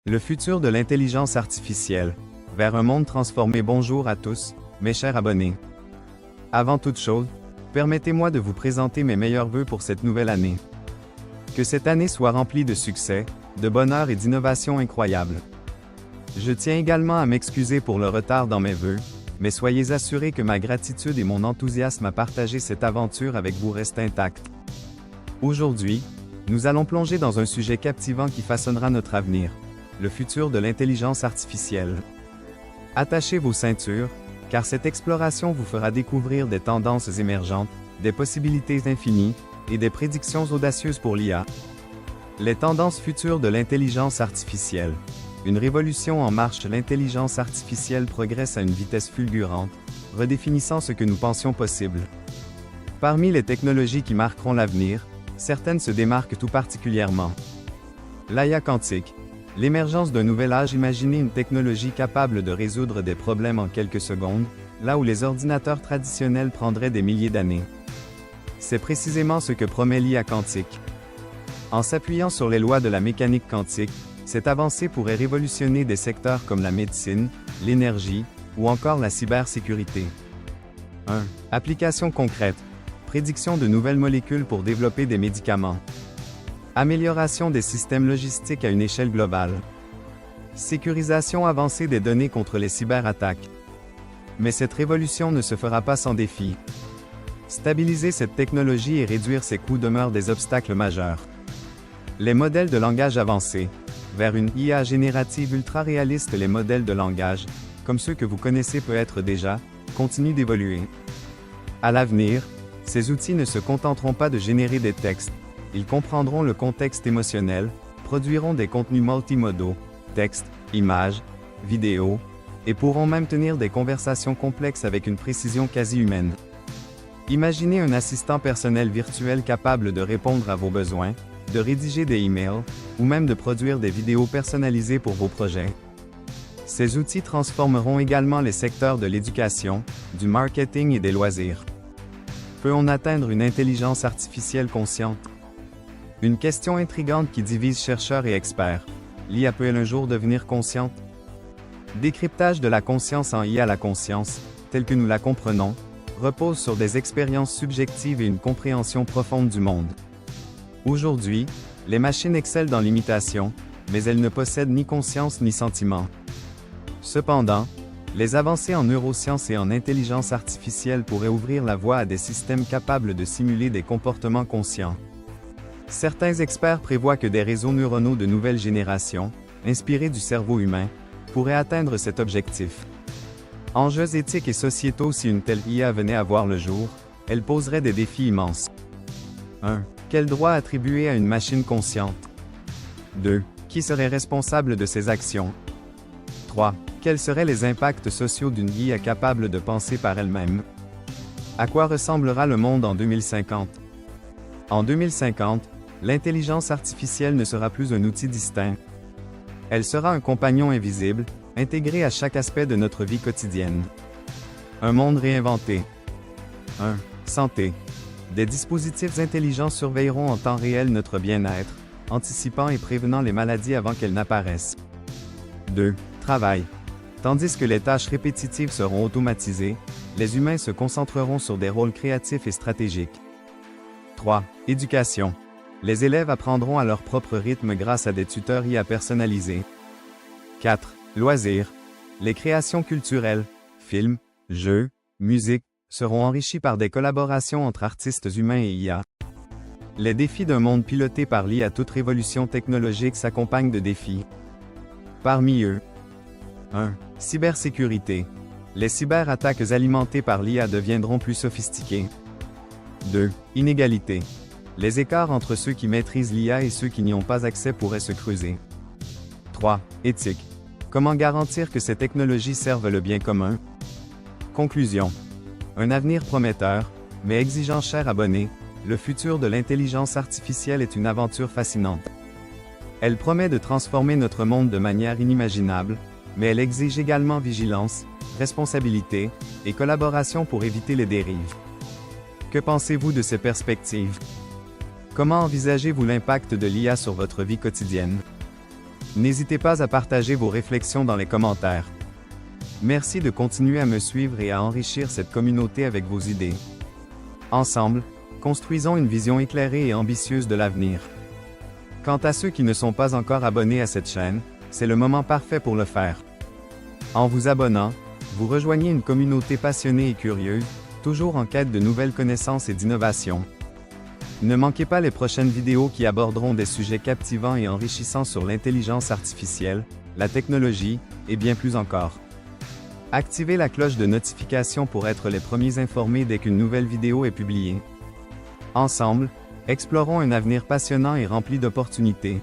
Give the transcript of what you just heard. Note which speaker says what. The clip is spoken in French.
Speaker 1: Le futur de l'intelligence artificielle. Vers un monde transformé. Bonjour à tous, mes chers abonnés. Avant toute chose, permettez-moi de vous présenter mes meilleurs vœux pour cette nouvelle année. Que cette année soit remplie de succès, de bonheur et d'innovations incroyables. Je tiens également à m'excuser pour le retard dans mes vœux, mais soyez assurés que ma gratitude et mon enthousiasme à partager cette aventure avec vous restent intacts. Aujourd'hui, nous allons plonger dans un sujet captivant qui façonnera notre avenir, le futur de l'intelligence artificielle. Attachez vos ceintures, car cette exploration vous fera découvrir des tendances émergentes, des possibilités infinies, et des prédictions audacieuses pour l'IA. Les tendances futures de l'intelligence artificielle. Une révolution en marche. L'intelligence artificielle progresse à une vitesse fulgurante, redéfinissant ce que nous pensions possible. Parmi les technologies qui marqueront l'avenir, certaines se démarquent tout particulièrement. L'IA quantique. L'émergence d'un nouvel âge. Imaginez une technologie capable de résoudre des problèmes en quelques secondes, là où les ordinateurs traditionnels prendraient des milliers d'années. C'est précisément ce que promet l'IA quantique. En s'appuyant sur les lois de la mécanique quantique, cette avancée pourrait révolutionner des secteurs comme la médecine, l'énergie, ou encore la cybersécurité. 1. Applications concrètes. Prédiction de nouvelles molécules pour développer des médicaments. Amélioration des systèmes logistiques à une échelle globale. Sécurisation avancée des données contre les cyberattaques. Mais cette révolution ne se fera pas sans défis. Stabiliser cette technologie et réduire ses coûts demeurent des obstacles majeurs. Les modèles de langage avancés. Vers une IA générative ultra réaliste. Les modèles de langage, comme ceux que vous connaissez peut-être déjà, continuent d'évoluer. À l'avenir, ces outils ne se contenteront pas de générer des textes. Ils comprendront le contexte émotionnel, produiront des contenus multimodaux, textes, images, vidéos, et pourront même tenir des conversations complexes avec une précision quasi humaine. Imaginez un assistant personnel virtuel capable de répondre à vos besoins, de rédiger des emails, ou même de produire des vidéos personnalisées pour vos projets. Ces outils transformeront également les secteurs de l'éducation, du marketing et des loisirs. Peut-on atteindre une intelligence artificielle consciente? Une question intrigante qui divise chercheurs et experts. L'IA peut-elle un jour devenir consciente? Décryptage de la conscience en IA. La conscience, telle que nous la comprenons, repose sur des expériences subjectives et une compréhension profonde du monde. Aujourd'hui, les machines excellent dans l'imitation, mais elles ne possèdent ni conscience ni sentiment. Cependant, les avancées en neurosciences et en intelligence artificielle pourraient ouvrir la voie à des systèmes capables de simuler des comportements conscients. Certains experts prévoient que des réseaux neuronaux de nouvelle génération, inspirés du cerveau humain, pourraient atteindre cet objectif. Enjeux éthiques et sociétaux. Si une telle IA venait à voir le jour, elle poserait des défis immenses. 1. Quel droit attribuer à une machine consciente? 2. Qui serait responsable de ses actions? 3. Quels seraient les impacts sociaux d'une IA capable de penser par elle-même? À quoi ressemblera le monde en 2050? En 2050, l'intelligence artificielle ne sera plus un outil distinct. Elle sera un compagnon invisible, intégré à chaque aspect de notre vie quotidienne. Un monde réinventé. 1. Santé. Des dispositifs intelligents surveilleront en temps réel notre bien-être, anticipant et prévenant les maladies avant qu'elles n'apparaissent. 2. Travail. Tandis que les tâches répétitives seront automatisées, les humains se concentreront sur des rôles créatifs et stratégiques. 3. Éducation. Les élèves apprendront à leur propre rythme grâce à des tuteurs IA personnalisés. 4. Loisirs. Les créations culturelles, films, jeux, musique, seront enrichies par des collaborations entre artistes humains et IA. Les défis d'un monde piloté par l'IA. Toute révolution technologique s'accompagne de défis. Parmi eux, 1. Cybersécurité. Les cyberattaques alimentées par l'IA deviendront plus sophistiquées. 2. Inégalité. Les écarts entre ceux qui maîtrisent l'IA et ceux qui n'y ont pas accès pourraient se creuser. 3. Éthique. Comment garantir que ces technologies servent le bien commun? Conclusion. Un avenir prometteur, mais exigeant. Chers abonnés, le futur de l'intelligence artificielle est une aventure fascinante. Elle promet de transformer notre monde de manière inimaginable, mais elle exige également vigilance, responsabilité et collaboration pour éviter les dérives. Que pensez-vous de ces perspectives? Comment envisagez-vous l'impact de l'IA sur votre vie quotidienne? N'hésitez pas à partager vos réflexions dans les commentaires. Merci de continuer à me suivre et à enrichir cette communauté avec vos idées. Ensemble, construisons une vision éclairée et ambitieuse de l'avenir. Quant à ceux qui ne sont pas encore abonnés à cette chaîne, c'est le moment parfait pour le faire. En vous abonnant, vous rejoignez une communauté passionnée et curieuse, toujours en quête de nouvelles connaissances et d'innovations. Ne manquez pas les prochaines vidéos qui aborderont des sujets captivants et enrichissants sur l'intelligence artificielle, la technologie, et bien plus encore. Activez la cloche de notification pour être les premiers informés dès qu'une nouvelle vidéo est publiée. Ensemble, explorons un avenir passionnant et rempli d'opportunités.